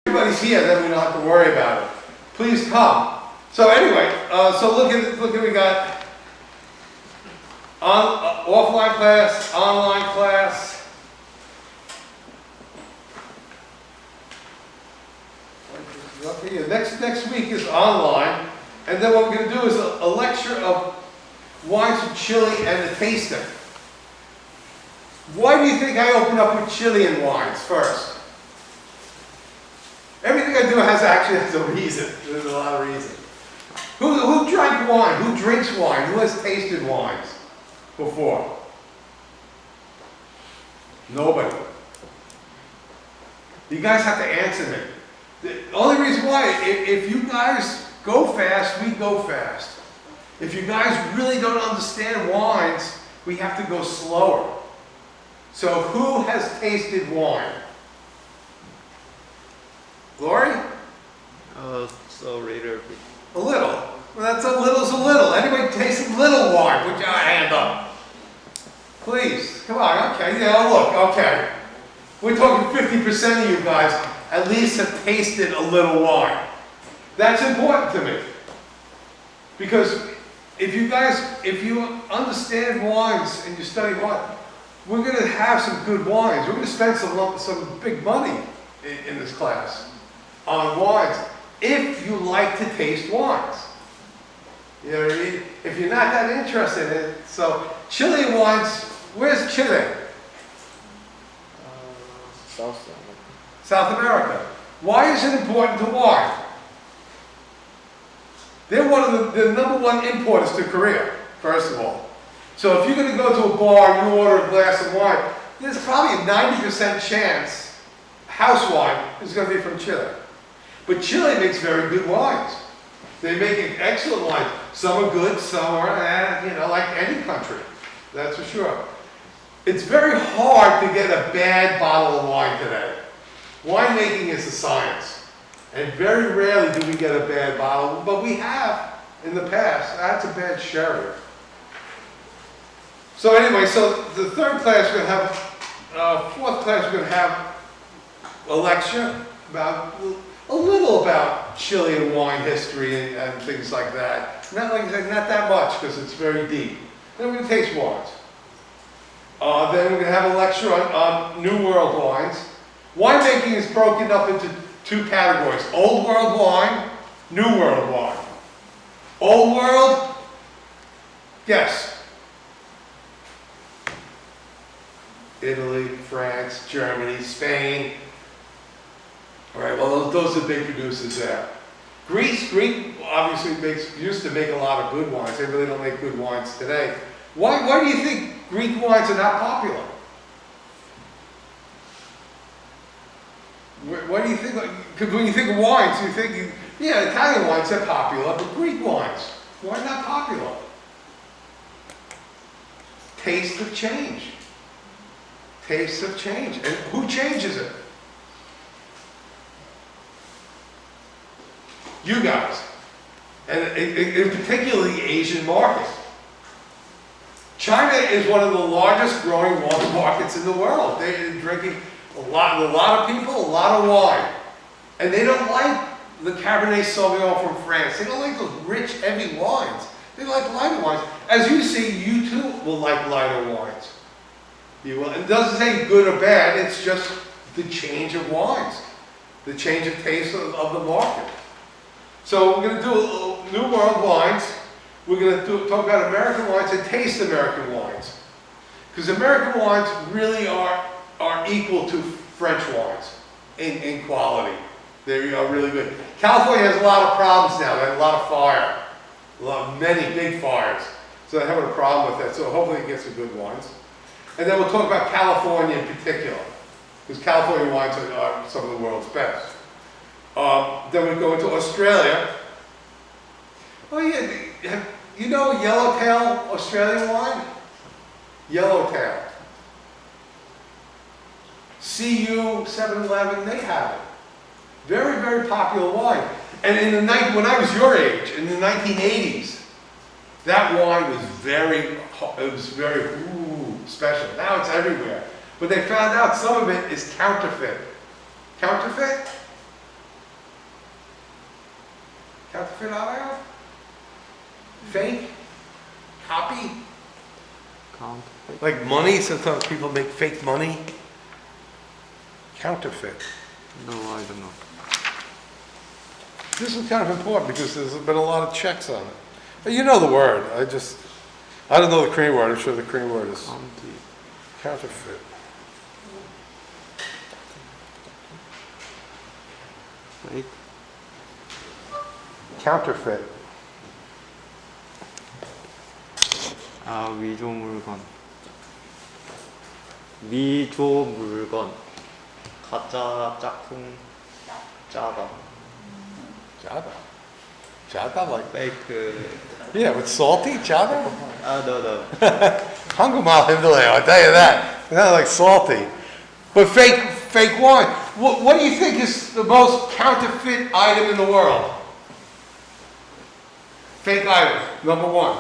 everybody's here, then we don't have to worry about it. Please come. So anyway, so look at we got offline class, online class. Okay, next week is online, and then what we're going to do is a lecture of wines from Chile and the tasting. Why do you think I opened up with Chilean wines first? Everything I do has a reason. There's a lot of reason. Who drank wine? Who drinks wine? Who has tasted wines before? Nobody. You guys have to answer me. The only reason why, if you guys go fast, we go fast. If you guys really don't understand wines, we have to go slower. So who has tasted wine? Lori? So reader. A little. Well, that's a little's a little. Anybody tasted little wine? Put your hand up. Please. Come on. Okay. Yeah, look. Okay. We're talking 50% of you guys at least have tasted a little wine. That's important to me. Because if you understand wines and you study wine, we're going to have some good wines. We're going to spend some big money in this class on wines. If you like to taste wines. You know what I mean? If you're not that interested in it. So Chilean wines, where's Chile? South America. Why is it important to wine? They're one of the number one importers to Korea, first of all. So if you're going to go to a bar and you order a glass of wine, there's probably a 90% chance house wine is going to be from Chile. But Chile makes very good wines. They make excellent wines. Some are good, some are, like any country. That's for sure. It's very hard to get a bad bottle of wine today. Winemaking is a science. And very rarely do we get a bad bottle, but we have in the past. That's a bad sherry. So anyway, so the third class we're going to have, fourth class we're going to have a lecture about a little about Chilean wine history and things like that. Not that much because it's very deep. Then we're going to taste wines. Then we're going to have a lecture on New World wines. Winemaking is broken up into two categories: Old World wine, New World wine. Old World, guess. Italy, France, Germany, Spain. All right, well, those are big producers there. Greek obviously used to make a lot of good wines. They really don't make good wines today. Why do you think Greek wines are not popular? What do you think? Because when you think of wines, you think, Italian wines are popular, but Greek wines, why not popular? Tastes have changed. Tastes have changed. And who changes it? You guys. And in particularly the Asian market. China is one of the largest growing wine markets in the world. They're drinking a lot of people, a lot of wine. And they don't like the Cabernet Sauvignon from France. They don't like those rich, heavy wines. They like lighter wines. As you see, you too will like lighter wines. You will. It doesn't say good or bad, it's just the change of wines. The change of taste of the market. So we're going to do New World wines. We're going to talk about American wines and taste American wines. Because American wines really are equal to French wines in quality. They are really good. California has a lot of problems now. They have a lot of fire. Many big fires. So they're having a problem with that. So hopefully it gets some good wines. And then we'll talk about California in particular. Because California wines are some of the world's best. Then we go into Australia. Oh yeah, you know Yellowtail Australian wine? Yellowtail. CU, 7-Eleven, they have it. Very, very popular wine. And when I was your age, in the 1980s, that wine was very special. Now it's everywhere. But they found out some of it is counterfeit. Counterfeit? Counterfeit auto? Fake? Copy? Counterfeit. Like money, sometimes people make fake money. Counterfeit. No, I don't know. This is kind of important because there's been a lot of checks on it. But you know the word, I don't know the Korean word, I'm sure the Korean word is counterfeit. Fake. Counterfeit. 아, 위조 물건. 위조 물건. 가짜 짝퉁. 짜다. Jada. Jada like, Fake. yeah, with salty, jada? 아, no. Hangumal Himdalay, I'll tell you that. Not like salty. But fake wine. What do you think is the most counterfeit item in the world? Fake item, number one.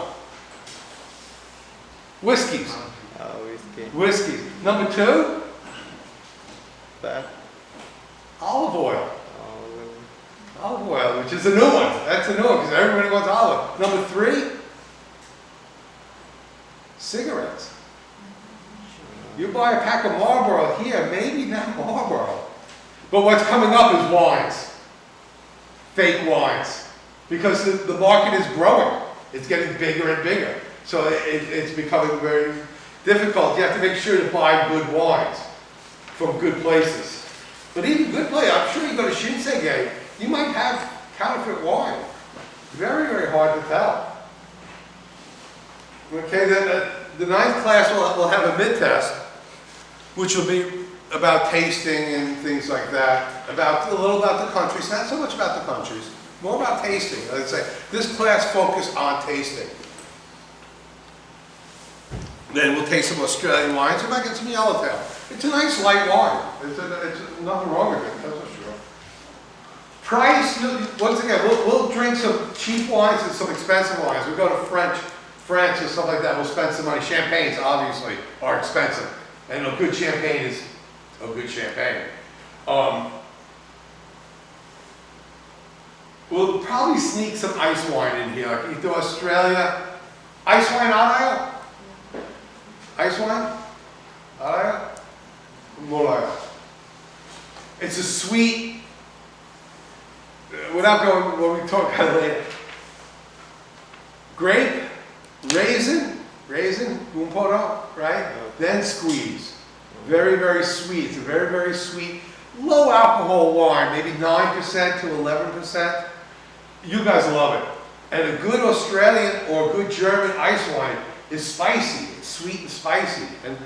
Whiskeys. Whiskey. Whiskeys. Number two, Bad. olive oil. Olive oil, which is a new one. That's a new one because everybody wants olive. Number three, cigarettes. You buy a pack of Marlboro here, maybe not Marlboro. But what's coming up is wines. Fake wines. Because the market is growing. It's getting bigger and bigger. So it's becoming very difficult. You have to make sure to buy good wines from good places. But even good places, I'm sure you go to Shinsegae, you might have counterfeit wine. Very, very hard to tell. Okay, then the ninth class will have a mid-test, which will be about tasting and things like that, a little about the countries, not so much about the countries, more about tasting. I'd say this class focused on tasting. Then we'll taste some Australian wines. We might get some Yellowtail. It's a nice light wine. It's nothing wrong with it, that's for sure. Price, once again, we'll drink some cheap wines and some expensive wines. We go to France or stuff like that, we'll spend some money. Champagnes, obviously, are expensive. And a good champagne is a good champagne. We'll probably sneak some ice wine in here. Like you do Australia. Ice wine, alaya? Ice wine? Alaya? Molaya. It's a sweet, without going, what we talk about later. Grape, raisin, gumporo, right? Then squeeze. Very, very sweet. It's a very, very sweet, low alcohol wine, maybe 9% to 11%. You guys love it. And a good Australian or good German ice wine is spicy. It's sweet and spicy, and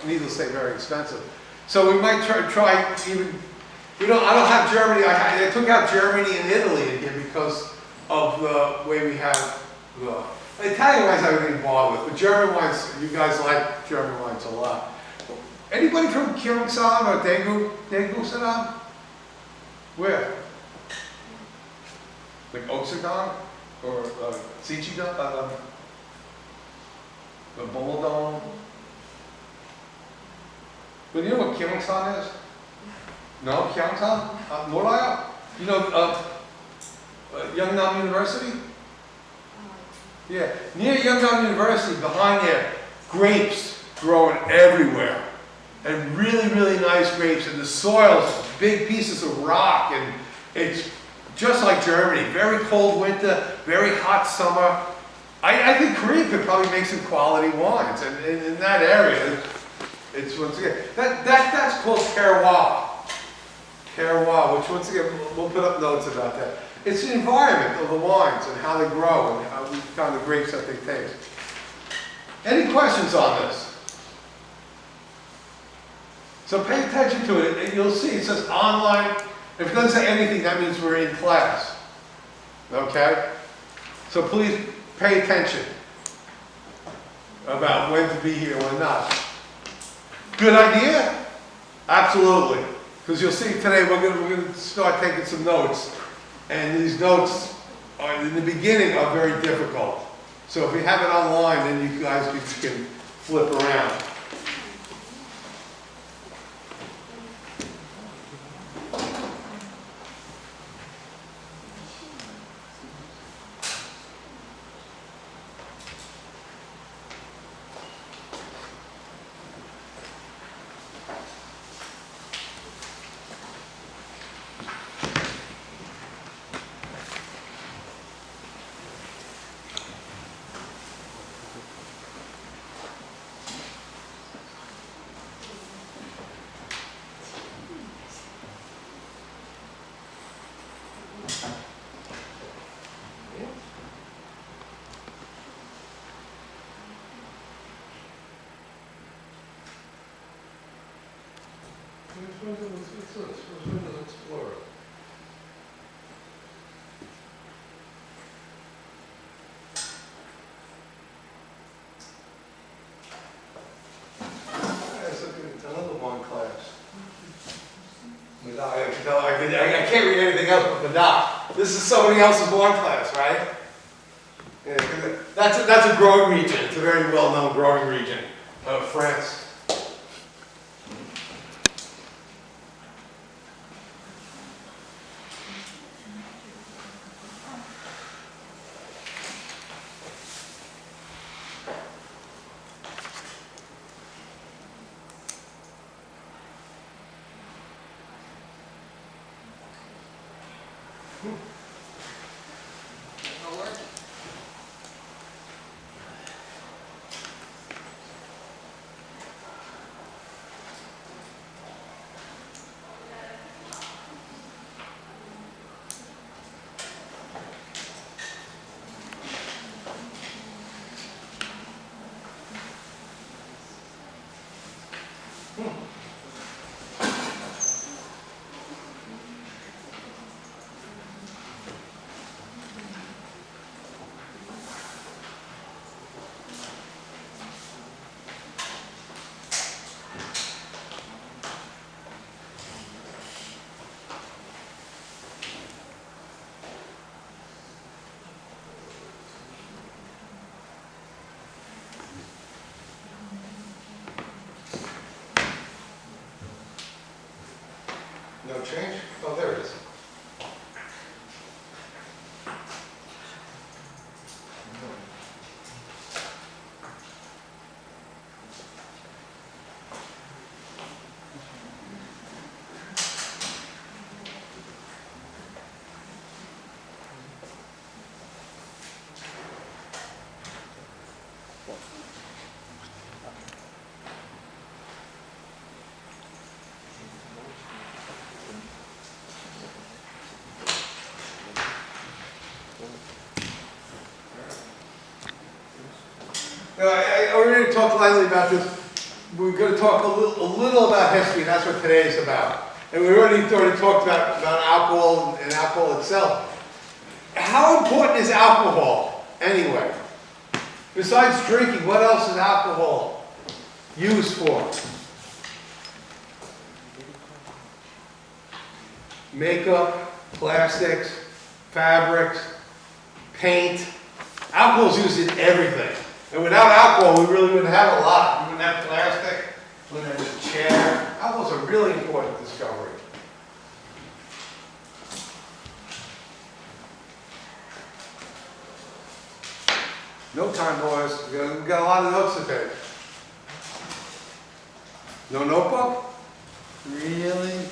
needless to say, very expensive. So we might try even. I don't have Germany. I took out Germany and Italy in here because of the way we have the Italian wines. I didn't bother with, but German wines. You guys like German wines a lot. Anybody from Gyeongsang or Daegu Saram? Where? Like Oksugang or Sichida? The Boldong? But you know what Gyeongsang is? No, Gyeongsang? 몰라요? You know Yeongnam University? Yeah, near Yeongnam University, behind there, grapes growing everywhere. And really, really nice grapes. And the soil's big pieces of rock. And it's just like Germany. Very cold winter, very hot summer. I think Korea could probably make some quality wines. And in that area, it's once again, that's called terroir. Terroir, which once again, we'll put up notes about that. It's the environment of the wines and how they grow and how we found the grapes that they taste. Any questions on this? So pay attention to it, and you'll see it says online. If it doesn't say anything, that means we're in class. Okay? So please pay attention about when to be here and when not. Good idea? Absolutely. Because you'll see today we're going to start taking some notes. And these notes are, in the beginning, are very difficult. So if you have it online, then you guys can flip around. What's this? Where's Windows Explorer? That's another one class. I can't read anything else but Madat. This is somebody else's one class, right? Yeah, that's a growing region. It's a very well-known growing region of France. No change? Oh, there it is. I already talked lightly about this. We're going to talk a little about history. That's what today is about. And we already talked about alcohol and alcohol itself. How important is alcohol anyway? Besides drinking, what else is alcohol used for? Makeup, plastics, fabrics, paint. Alcohol is used in everything. And without alcohol, we really wouldn't have a lot. We wouldn't have plastic, we wouldn't have a chair. Alcohol is a really important discovery. No time, boys. We've got a lot of notes to take. No notebook? Really?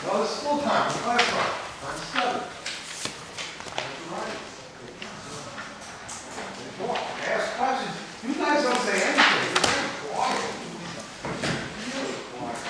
No, it's school time. Class time. Time 7. Right. Talk. Ask questions. You guys don't say anything. You're very quiet. Really quiet.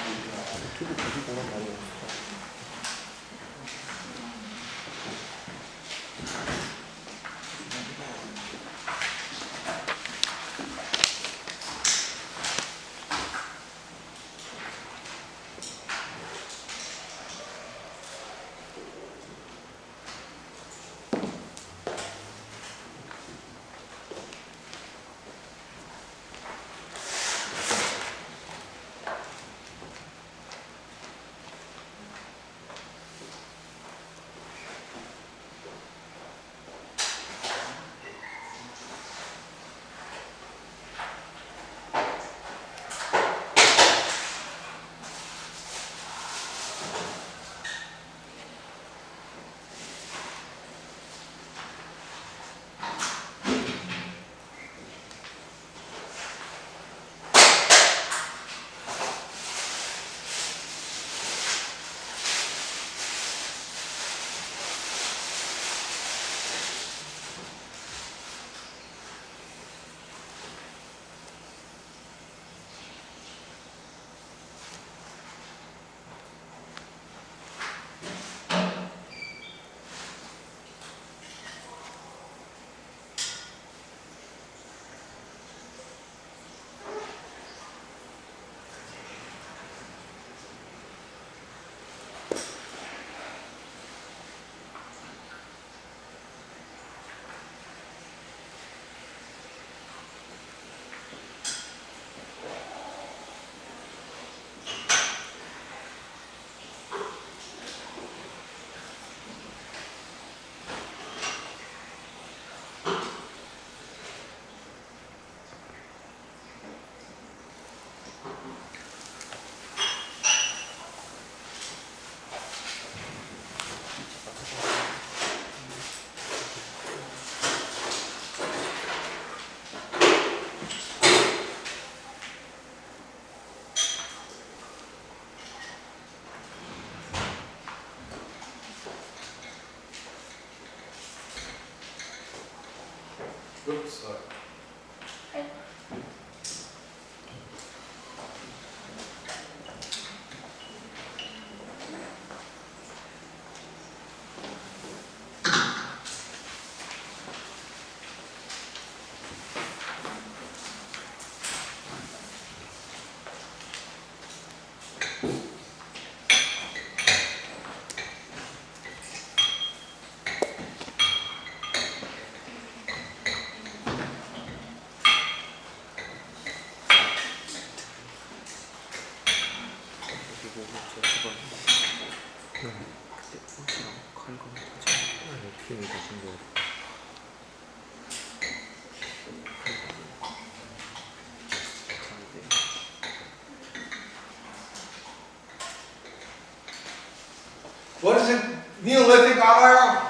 What is it? Neolithic iron?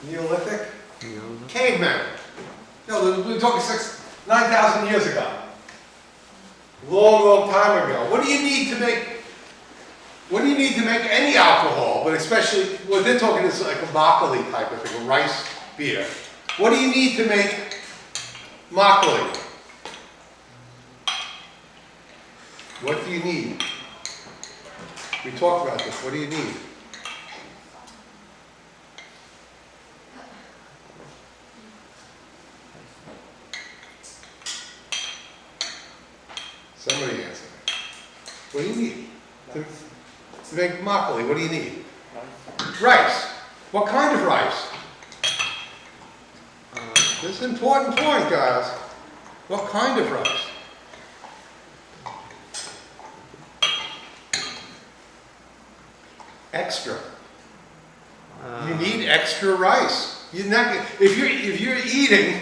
Neolithic? Cavemen. No, we're talking 9,000 years ago. Long, long time ago. What do you need to make any alcohol, but especially, what they're talking is like a makgeolli type of thing, a rice beer. What do you need to make makgeolli? What do you need? We talked about this. What do you need? Somebody answer me. What do you need? To make makgeolli, what do you need? Rice. What kind of rice? This is an important point, guys. What kind of rice? Extra. You need extra rice. You're not, if you're eating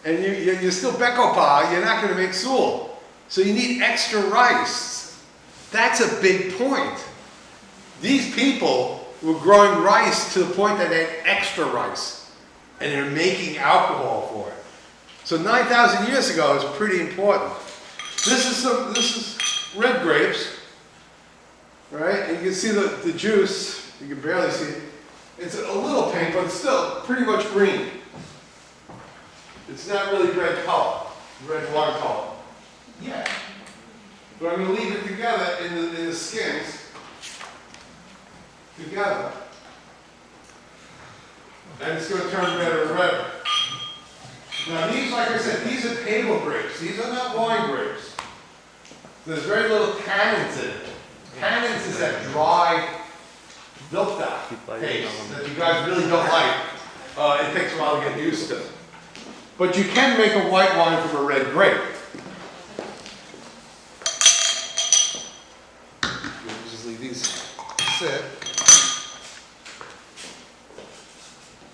and you're still bekopa, you're not going to make sul. So you need extra rice. That's a big point. These people were growing rice to the point that they had extra rice, and they're making alcohol for it. So 9,000 years ago is pretty important. This is red grapes, right? And you can see the juice. You can barely see it. It's a little pink, but it's still pretty much green. It's not really red color, red wine color. Yeah. But I'm going to leave it together in the skins. Together. And it's going to turn redder and redder. Now these, like I said, these are table grapes. These are not wine grapes. There's very little tannins in it. Tannins is that dry, built up taste that you guys really don't like. It takes a while to get used to. But you can make a white wine from a red grape. We'll just leave these sit.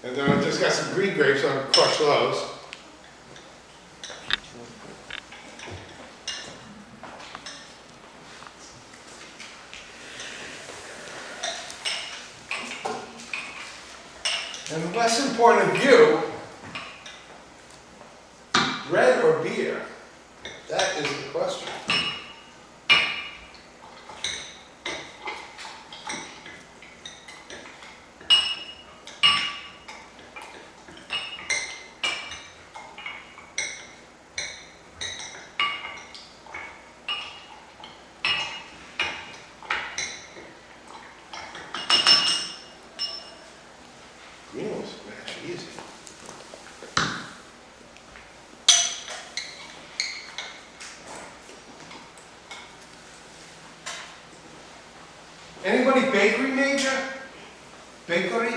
And then I've just got some green grapes, so I'm going to crush those. And the Western point of view, red or beer? That is the question. Green ones match easy. Anybody bakery major? Bakery?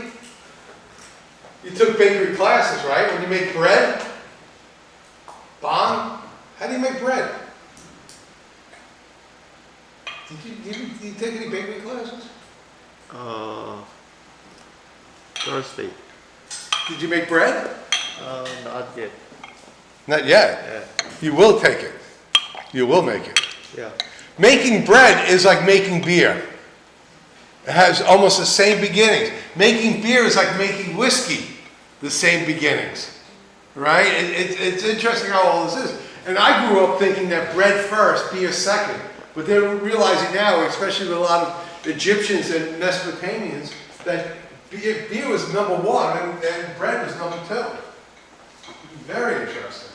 You took bakery classes, right? When you make bread? Bon? How do you make bread? Did you take any bakery classes? Thursday. Did you make bread? Not yet. Not yet. Yeah. You will take it. You will make it. Yeah. Making bread is like making beer. It has almost the same beginnings. Making beer is like making whiskey, the same beginnings. Right? It's interesting how all this is. And I grew up thinking that bread first, beer second. But they're realizing now, especially with a lot of Egyptians and Mesopotamians, that beer was number one and bread was number two. Very interesting.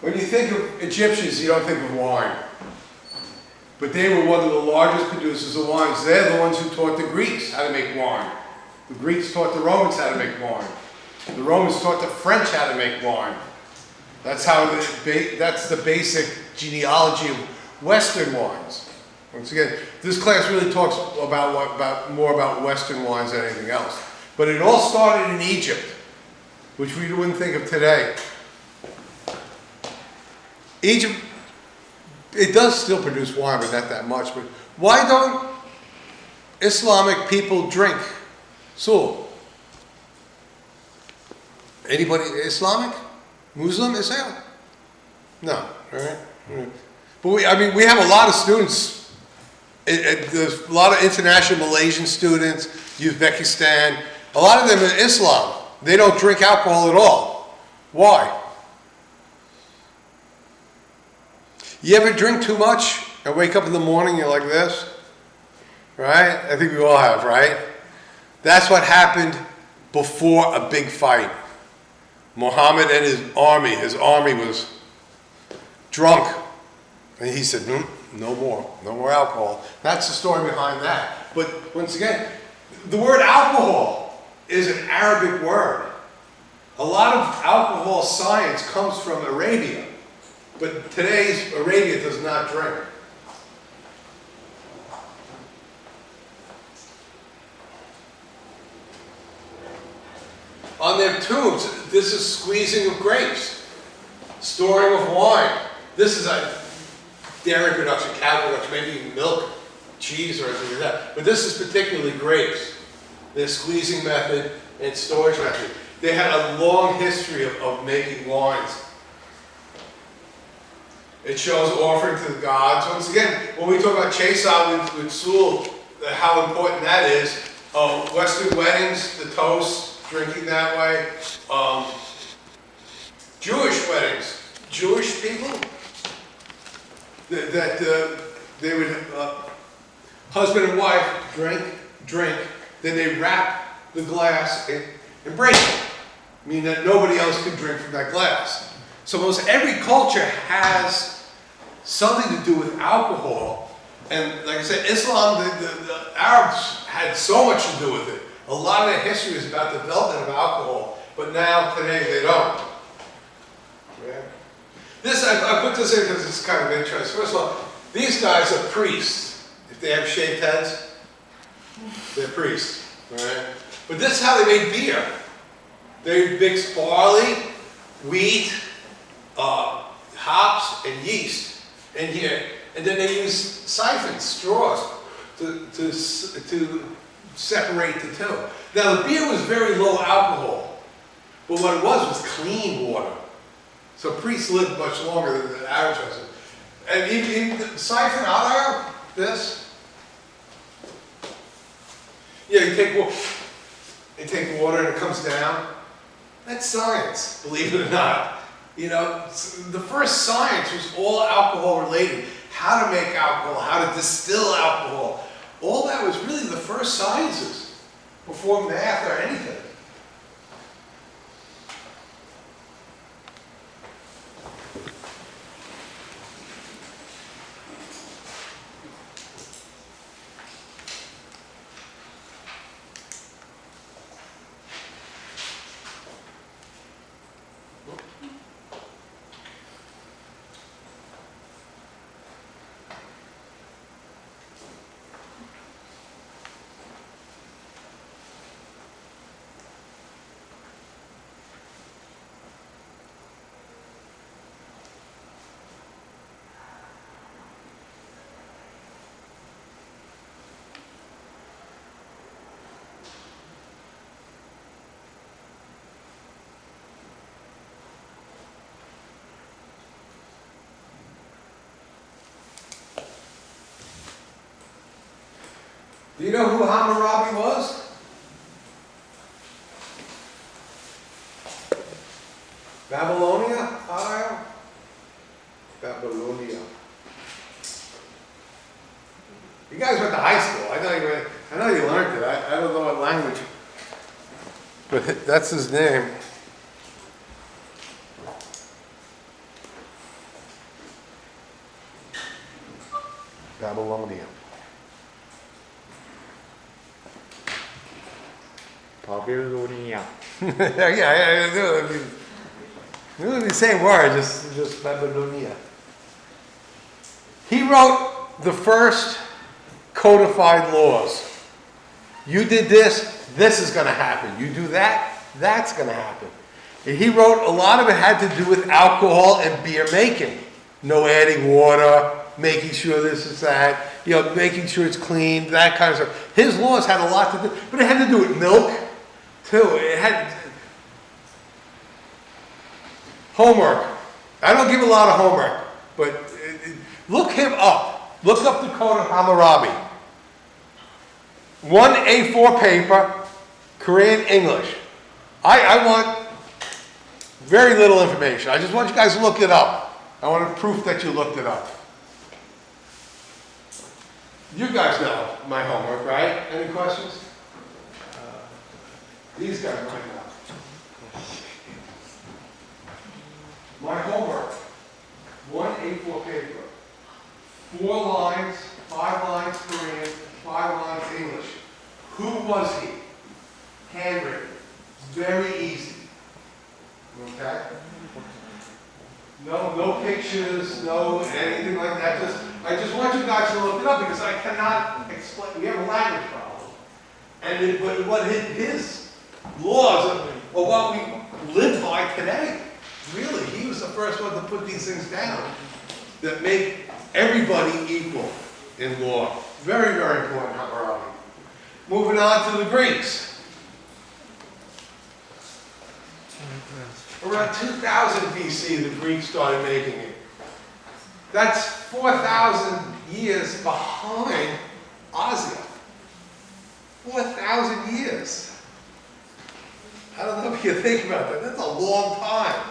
When you think of Egyptians, you don't think of wine. But they were one of the largest producers of wines. They're the ones who taught the Greeks how to make wine. The Greeks taught the Romans how to make wine. The Romans taught the French how to make wine. That's that's the basic genealogy of Western wines. Once again, this class really talks more about Western wines than anything else. But it all started in Egypt, which we wouldn't think of today. Egypt, it does still produce wine, but not that much. But why don't Islamic people drink? So, anybody Islamic? Muslim? Islam? No, all right? But we have a lot of students. There's a lot of international Malaysian students, Uzbekistan. A lot of them are Islam. They don't drink alcohol at all. Why? You ever drink too much and wake up in the morning, you're like this? Right? I think we all have, right? That's what happened before a big fight. Muhammad and his army was drunk. And he said, no more alcohol. That's the story behind that. But once again, the word alcohol is an Arabic word. A lot of alcohol science comes from Arabia. But today's Arabia does not drink. On their tombs, this is squeezing of grapes, storing of wine. This is a dairy production, cow production, maybe milk, cheese, or anything like that. But this is particularly grapes. Their squeezing method and storage method. They had a long history of making wines. It shows offering to the gods. Once again, when we talk about Chesa with Sewell, how important that is. Western weddings, the toast, drinking that way. Jewish weddings, Jewish people, they would, husband and wife drink, then they wrap the glass and break it, meaning that nobody else could drink from that glass. So almost every culture has something to do with alcohol. And like I said, Islam, the Arabs had so much to do with it. A lot of their history is about the development of alcohol, but now, today, they don't. Yeah. I put this in because it's kind of interesting. First of all, these guys are priests. If they have shaved heads, they're priests. Right? But this is how they made beer. They mixed barley, wheat, hops, and yeast in here. And then they used siphons, straws, to separate the two. Now the beer was very low alcohol, but what it was clean water. So priests lived much longer than the average person. And you siphon out of this. Yeah, you take water and it comes down. That's science, believe it or not. You know, the first science was all alcohol related. How to make alcohol, how to distill alcohol. All that was really the first sciences before math or anything. Do you know who Hammurabi was? Babylonia? Babylonia. You guys went to high school. I know you learned it. I don't know what language. But that's his name. Babylonia. Babylonia. Yeah, I mean, it's the same word, just Babylonia. He wrote the first codified laws. You did this, this is going to happen. You do that, that's going to happen. And he wrote, a lot of it had to do with alcohol and beer making. No adding water, making sure this is that, making sure it's clean, that kind of stuff. His laws had a lot to do, but it had to do with milk, too. It had homework. I don't give a lot of homework, but look him up. Look up the Code of Hammurabi. 1 A4 paper, Korean English. I want very little information. I just want you guys to look it up. I want proof that you looked it up. You guys know my homework, right? Any questions? These guys might know. My homework, 1 A4 paper, 4 lines, 5 lines Korean, 5 lines English. Who was he? Handwritten. Very easy. Okay? No pictures, no anything like that. I just want you guys to look it up because I cannot explain. We have a language problem. But what his laws are what we live by today. Really, he was the first one to put these things down that make everybody equal in law. Very, very important, Hammurabi. Moving on to the Greeks. Around 2000 BC, the Greeks started making it. That's 4,000 years behind Asia. 4,000 years. I don't know if you think about that. That's a long time.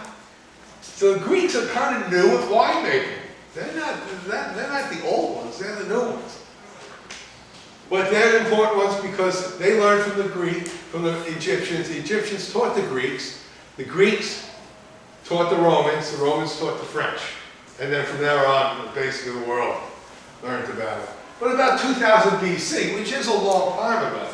So the Greeks are kind of new at winemaking. They're not the old ones. They're the new ones. But they're important ones because they learned from the Egyptians. The Egyptians taught the Greeks taught the Romans taught the French. And then from there on, basically the world learned about it. But about 2000 BC, which is a long time ago.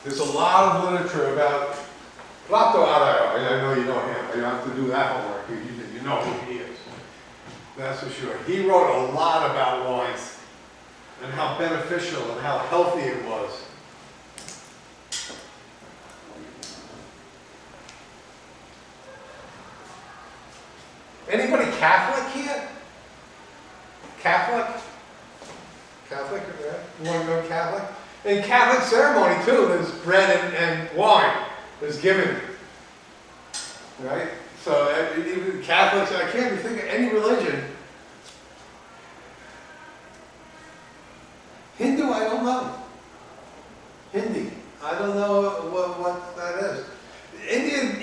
There's a lot of literature about Plato Arao. I know you know him. You don't have to do that homework. You know who he is. That's for sure. He wrote a lot about wines and how beneficial and how healthy it was. Anybody Catholic here? Catholic? Catholic? You want to go Catholic? In Catholic ceremony too, there's bread and wine is given. Right? So even Catholics, I can't even think of any religion. Hindu, I don't know. Hindi, I don't know what that is. Indians,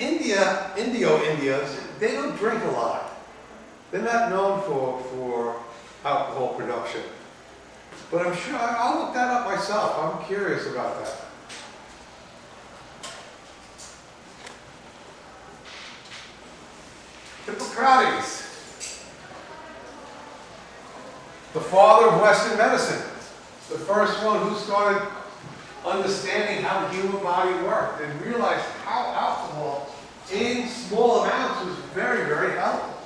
they don't drink a lot. They're not known for alcohol production. But I'm sure, I'll look that up myself. I'm curious about that. Hippocrates, the father of Western medicine, the first one who started understanding how the human body worked and realized how alcohol in small amounts was very, very helpful.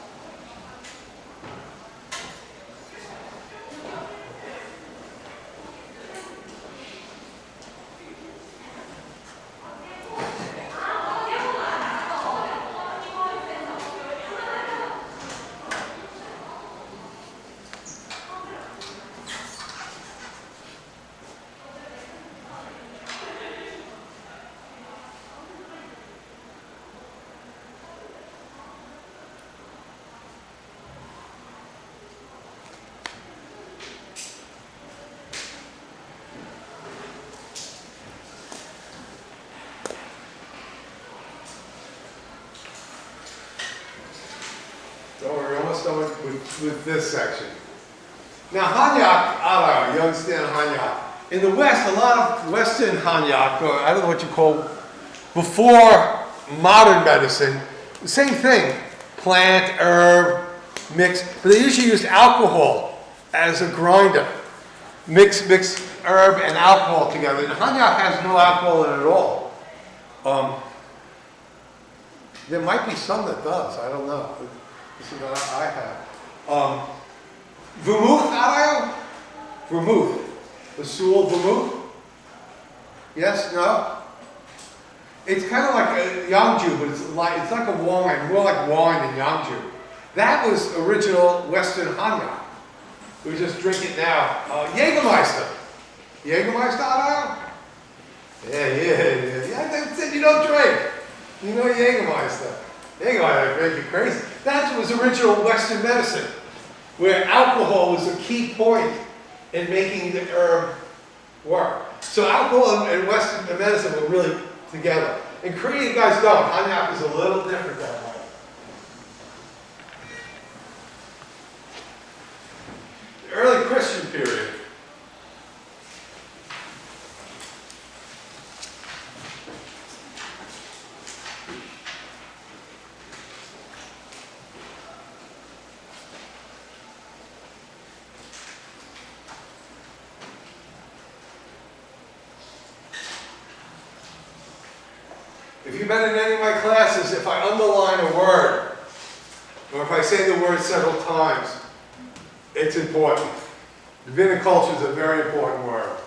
Don't worry, we're almost done with this section. Now, Cognac, I don't know, you understand Cognac. In the West, a lot of Western Cognac, or I don't know what you call, before modern medicine, the same thing. Plant, herb, mix, but they usually used alcohol as a grinder. Mix herb and alcohol together. And Cognac has no alcohol in it at all. There might be some that does, I don't know. This is what I have. Vermouth, Adayo? Vermouth. The Sewell vermouth? Yes, no? It's kind of like a Yangju, but it's like a wine, more like wine than Yangju. That was original Western Cognac. We just drink it now. Jägermeister. Jägermeister, Adayo? Yeah, that's it, you don't drink. You know Jägermeister. Jägermeister make you crazy. That was original Western medicine, where alcohol was a key point in making the herb work. So alcohol and Western medicine were really together. In Korea, you guys don't. Cognac is a little different that way. The early Christian period. If you've been in any of my classes, if I underline a word, or if I say the word several times, it's important. Viticulture is a very important word.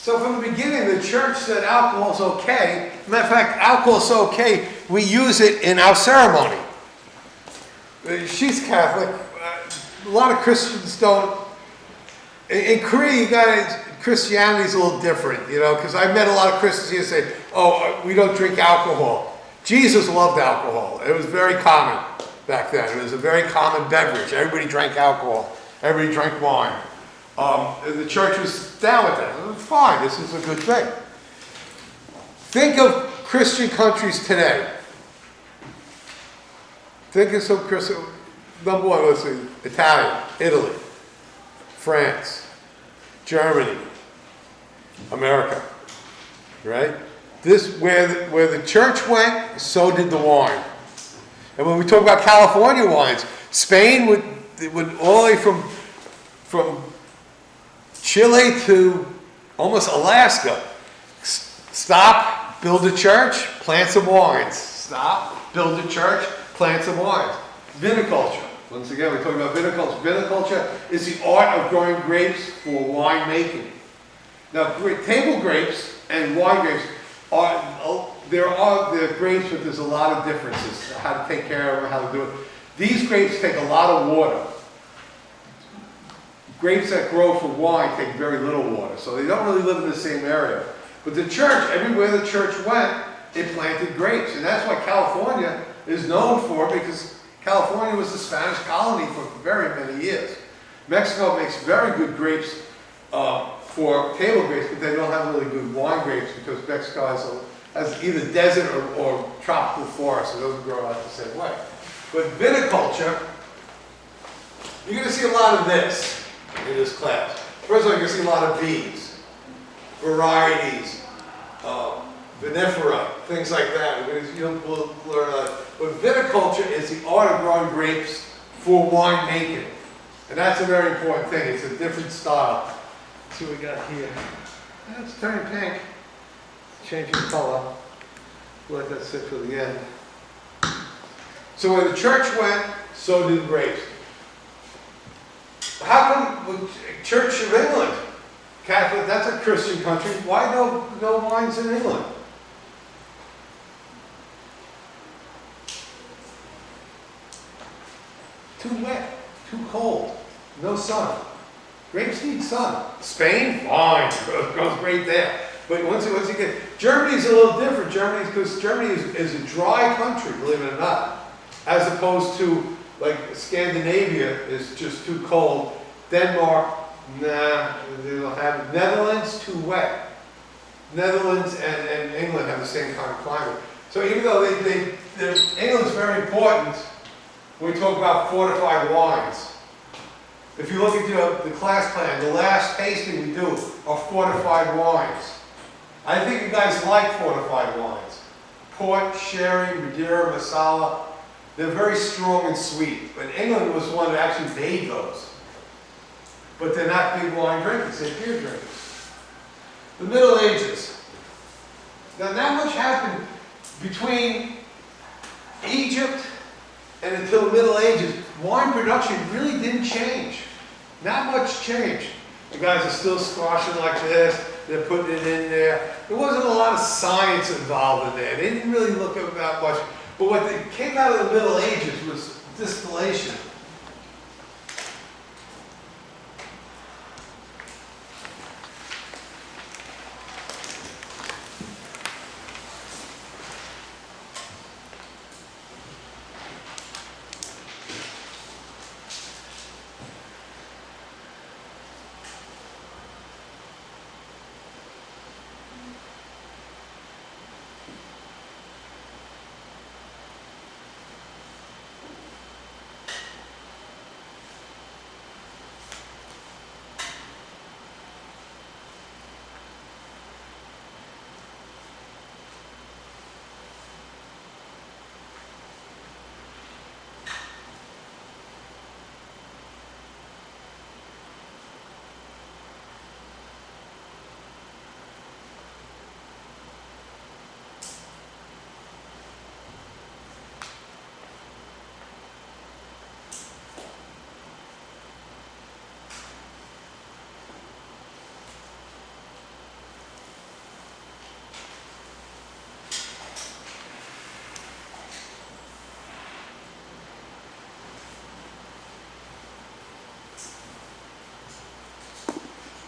So from the beginning, the church said alcohol is okay. Matter of fact, alcohol is so okay, we use it in our ceremony. She's Catholic. A lot of Christians don't. In Korea, you got Christianity's a little different, you know, because I met a lot of Christians here say, "Oh, we don't drink alcohol." Jesus loved alcohol. It was very common back then. It was a very common beverage. Everybody drank alcohol. Everybody drank wine. And the church was down with that. It was fine. This is a good thing. Think of Christian countries today. Think of some Christian. Number one, let's see: Italy, Italy, France, Germany, America. Right? This where the church went, so did the wine. And when we talk about California wines, Spain would all the way from Chile to almost Alaska. Stop, build a church, plant some wines. Stop, build a church, plant some wines. Viticulture. Once again, we're talking about viticulture. Viticulture is the art of growing grapes for wine making. Now, table grapes and wine grapes there are the grapes, but there's a lot of differences. How to take care of them, how to do it. These grapes take a lot of water. grapes that grow for wine take very little water, so they don't really live in the same area. But the church, everywhere the church went, it planted grapes, and that's what California is known for, because California was a Spanish colony for very many years. Mexico makes very good grapes for table grapes, but they don't have really good wine grapes because Mexico has either desert or tropical forest, so it doesn't grow out the same way. But viticulture, you're going to see a lot of this in this class. First of all, you're going to see a lot of beans, varieties, vinifera, things like that. We'll learn that. But viticulture is the art of growing grapes for wine making. And that's a very important thing. It's a different style. Let's see what we got here. It's turning pink. It's changing color. We'll let that sit for the end. So where the church went, so did the grapes. How come Church of England, Catholic, that's a Christian country, why no wines in England? Too wet, too cold, no sun. Grapes need sun. Spain, fine, goes great there. But once you get, Germany's a little different. Because Germany is a dry country, believe it or not. As opposed to, like, Scandinavia is just too cold. Denmark, nah, they don't have it. Netherlands, too wet. Netherlands and England have the same kind of climate. So even though England's very important, when we talk about fortified wines. If you look at the class plan, the last tasting we do are fortified wines. I think you guys like fortified wines. Port, sherry, Madeira, Masala. They're very strong and sweet. But England was one that actually made those. But they're not big wine drinkers, they're beer drinkers. The Middle Ages. Now, not much happened between Egypt and until the Middle Ages. Wine production really didn't change. Not much change. The guys are still squashing like this. They're putting it in there. There wasn't a lot of science involved in there. They didn't really look at that much. But what came out of the Middle Ages was distillation.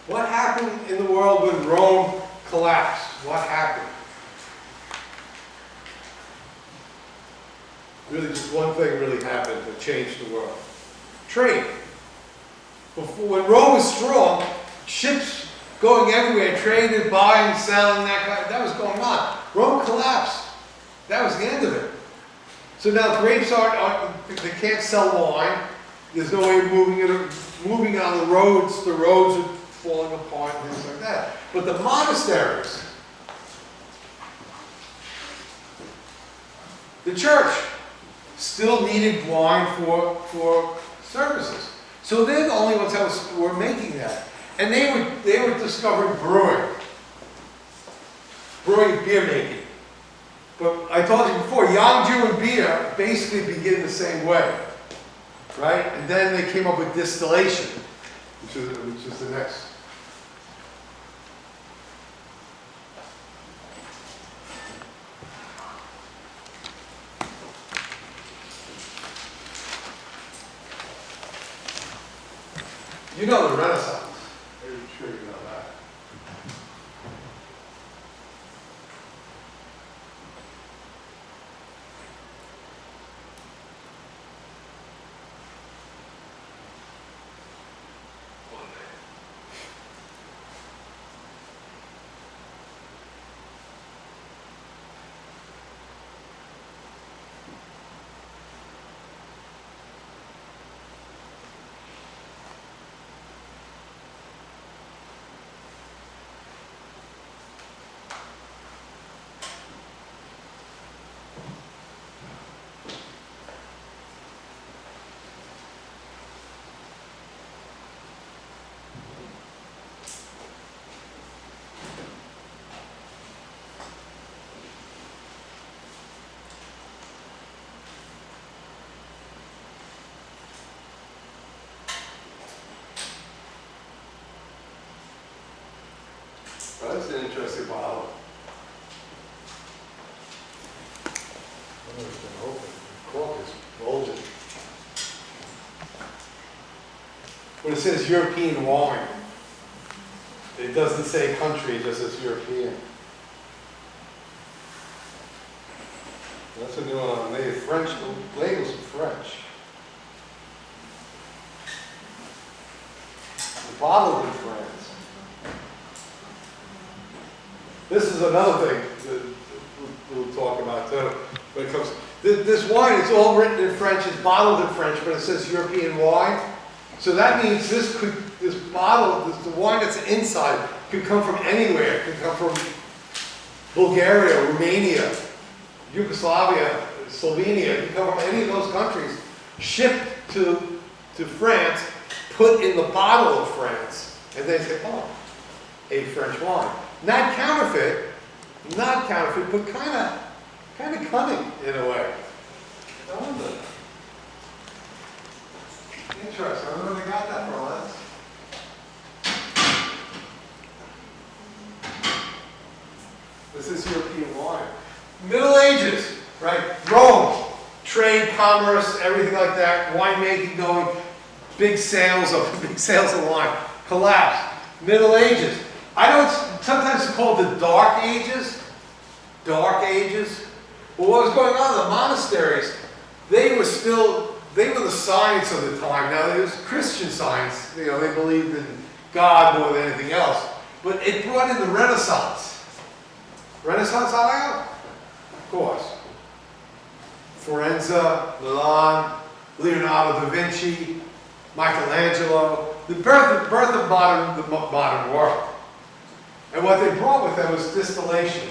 What happened in the world when Rome collapsed? What happened? Really, just one thing really happened that changed the world. Trade. Before, when Rome was strong, ships going everywhere, trading, buying, selling, that was going on. Rome collapsed. That was the end of it. So now grapes they can't sell wine. There's no way of moving on the roads. The roads are falling apart and things like that. But the monasteries, the church, still needed wine for services. So they're the only ones that were making that. And they were discovering brewing beer making. But I told you before, Yangju and beer basically begin the same way, right? And then they came up with distillation, which is the next. You know the Renaissance. I'm sure you know that. Well, that's an interesting bottle. Oh, it's been open. The cork is bulging. When it says European wine, it doesn't say country, it just says European. That's a new one on me. French, the label's in French. The bottle's in France. This is another thing that we'll talk about too. When it comes, this wine, it's all written in French, it's bottled in French, but it says European wine. So that means this bottle, the wine that's inside, could come from anywhere. It could come from Bulgaria, Romania, Yugoslavia, Slovenia. It could come from any of those countries, shipped to France, put in the bottle of France, and they say, oh, a French wine. Not counterfeit, but kind of cunning in a way. I wonder. Interesting. I wonder where they got that from. This is European wine. Middle Ages, right? Rome, trade, commerce, everything like that. Winemaking going, big sales of wine. Collapse. Middle Ages. Sometimes it's called the Dark Ages. Dark Ages. Well, what was going on? The monasteries, they were the science of the time. Now, it was Christian science. They believed in God more than anything else. But it brought in the Renaissance. Renaissance, Alain? Of course. Firenze, Milan, Leonardo da Vinci, Michelangelo. The birth of the modern world. And what they brought with them was distillation.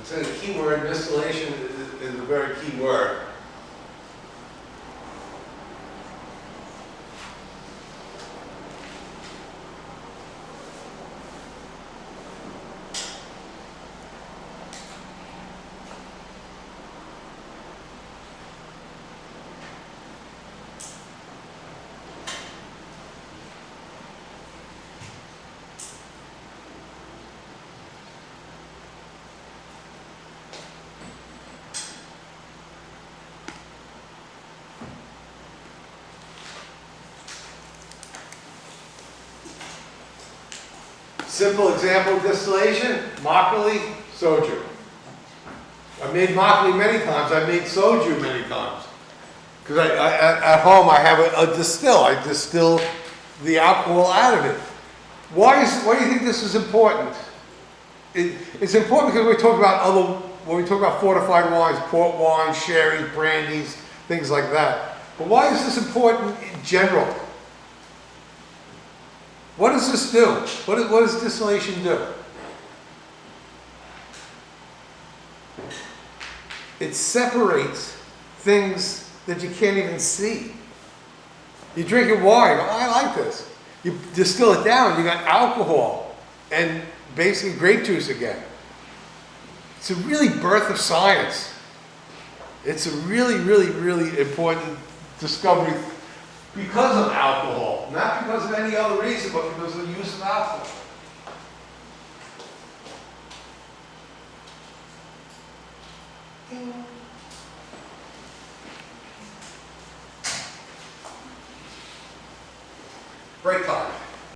So the key word, distillation, is a very key word. Simple example of distillation, makgeolli, soju. I've made makgeolli many times, I've made soju many times. Because at home I have a distill, I distill the alcohol out of it. Why do you think this is important? It's important because when we talk about fortified wines, port wines, sherry, brandies, things like that. But why is this important in general? What does this do? What does distillation do? It separates things that you can't even see. You're drinking wine, oh, I like this. You distill it down, you got alcohol. And basically grape juice again. It's a really birth of science. It's a really, really, really important discovery because of alcohol. Not because of any other reason, but because of the use of alcohol. Break time.